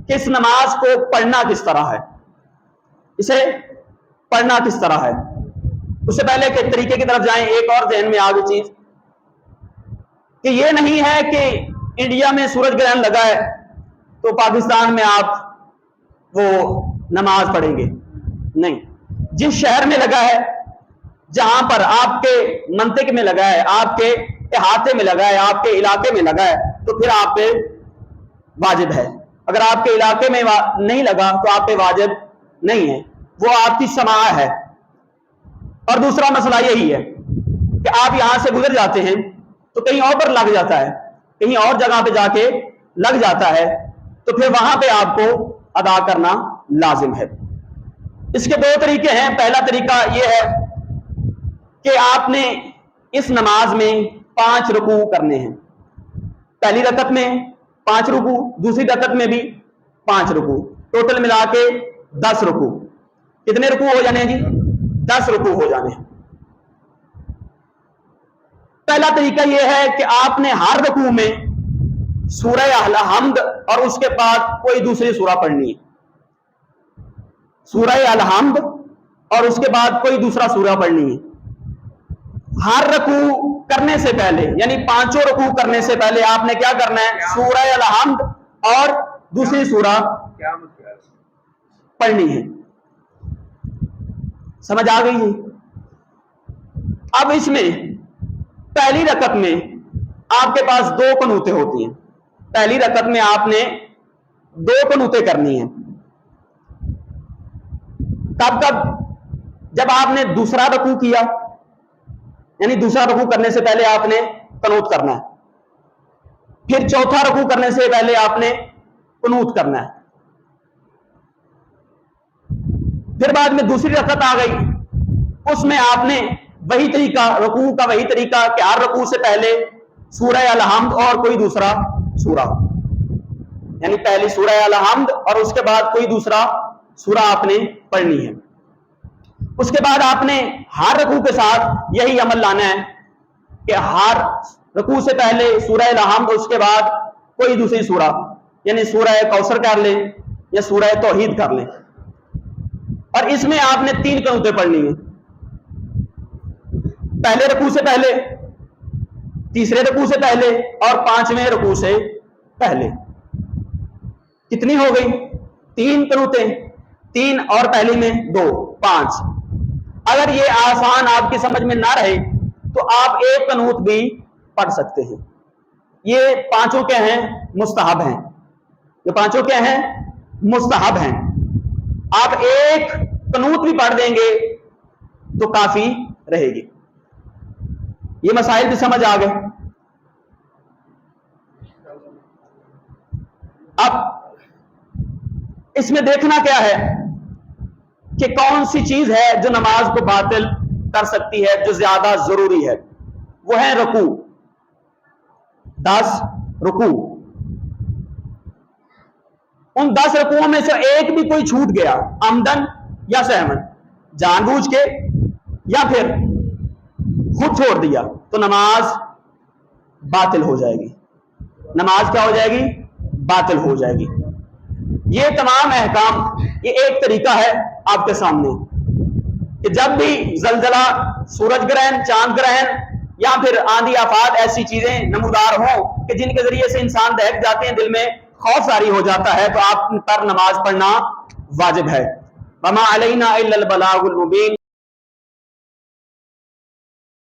کہ اس نماز کو پڑھنا کس طرح ہے، اسے پڑھنا کس طرح ہے۔ اس سے پہلے کہ طریقے کی طرف جائیں، ایک اور ذہن میں آگے چیز کہ یہ نہیں ہے کہ انڈیا میں سورج گرہن لگا ہے تو پاکستان میں آپ وہ نماز پڑھیں گے، نہیں۔ جس شہر میں لگا ہے، جہاں پر آپ کے منطق میں لگا ہے، آپ کے احاطے میں لگا ہے، آپ کے علاقے میں لگا ہے، تو پھر آپ پہ واجب ہے۔ اگر آپ کے علاقے میں نہیں لگا تو آپ پہ واجب نہیں ہے، وہ آپ کی سماع ہے۔ اور دوسرا مسئلہ یہی ہے کہ آپ یہاں سے گزر جاتے ہیں تو کہیں اور پر لگ جاتا ہے، کہیں اور جگہ پہ جا کے لگ جاتا ہے، تو پھر وہاں پہ آپ کو ادا کرنا لازم ہے۔ اس کے دو طریقے ہیں۔ پہلا طریقہ یہ ہے کہ آپ نے اس نماز میں 5 رکوع کرنے ہیں، پہلی رکعت میں 5 رکوع، دوسری رکعت میں بھی 5 رکوع، ٹوٹل ملا کے 10 رکوع۔ کتنے رکوع ہو جانے ہیں جی؟ 10 رکوع ہو جانے ہیں۔ پہلا طریقہ یہ ہے کہ آپ نے ہر رکوع میں سورہ الحمد اور اس کے بعد کوئی دوسری سورہ پڑھنی ہے، سورہ الحمد اور اس کے بعد کوئی دوسرا سورہ پڑھنی ہے۔ ہر رکوع کرنے سے پہلے، یعنی 5 رکوع کرنے سے پہلے آپ نے کیا کرنا ہے؟ سورہ الحمد اور دوسری سورہ پڑھنی ہے۔ سمجھ آ گئی ہے؟ اب اس میں پہلی رکعت میں آپ کے پاس 2 قنوتیں ہوتی ہیں۔ پہلی رکعت میں آپ نے 2 قنوتیں کرنی ہیں۔ کب کب؟ جب آپ نے دوسرا رکوع کیا، یعنی دوسرا رکوع کرنے سے پہلے آپ نے قنوت کرنا ہے، پھر چوتھا رکوع کرنے سے پہلے آپ نے قنوت کرنا ہے، پھر بعد میں دوسری رکعت آ گئی، اس میں آپ نے وہی طریقہ، رکوع کا وہی طریقہ کہ ہر رکوع سے پہلے سورہ الحمد اور کوئی دوسرا سورہ، یعنی پہلی سورہ الحمد اور اس کے بعد کوئی دوسرا سورہ آپ نے پڑھنی ہے۔ اس کے بعد آپ نے ہر رکوع کے ساتھ یہی عمل لانا ہے کہ ہر رکوع سے پہلے سورہ الحمد، اس کے بعد کوئی دوسری سورہ، یعنی سورہ کوثر کر لیں یا سورہ توحید کر لیں، اور اس میں آپ نے 3 قنوتیں پڑھنی ہیں، پہلے رکوع سے پہلے، تیسرے رکوع سے پہلے اور 5ویں رکوع سے پہلے۔ کتنی ہو گئی؟ 3 قنوتیں، 3 اور پہلی میں 2، 5۔ اگر یہ آسان آپ کی سمجھ میں نہ رہے تو آپ 1 قنوت بھی پڑھ سکتے ہیں۔ یہ 5 کیا ہیں؟ مستحب ہیں۔ یہ 5 کیا ہیں؟ مستحب ہیں۔ آپ 1 قنوت بھی پڑھ دیں گے تو کافی رہے گی۔ یہ مسائل بھی سمجھ آ گئے۔ اب اس میں دیکھنا کیا ہے کہ کون سی چیز ہے جو نماز کو باطل کر سکتی ہے، جو زیادہ ضروری ہے۔ وہ ہے رکوع، 10 رکوع۔ ان 10 رکوعوں میں سے ایک بھی کوئی چھوٹ گیا، عمدن یا سہمن، جان بوجھ کے یا پھر خود چھوڑ دیا، تو نماز باطل ہو جائے گی۔ نماز کیا ہو جائے گی؟ باطل ہو جائے گی۔ یہ تمام احکام، یہ ایک طریقہ ہے آپ کے سامنے کہ جب بھی زلزلہ، سورج گرہن، چاند گرہن یا پھر آندھی آفات، ایسی چیزیں نمودار ہوں کہ جن کے ذریعے سے انسان دہک جاتے ہیں، دل میں خوف طاری ہو جاتا ہے، تو آپ پر نماز پڑھنا واجب ہے۔ وما علینا الا البلاغ المبین۔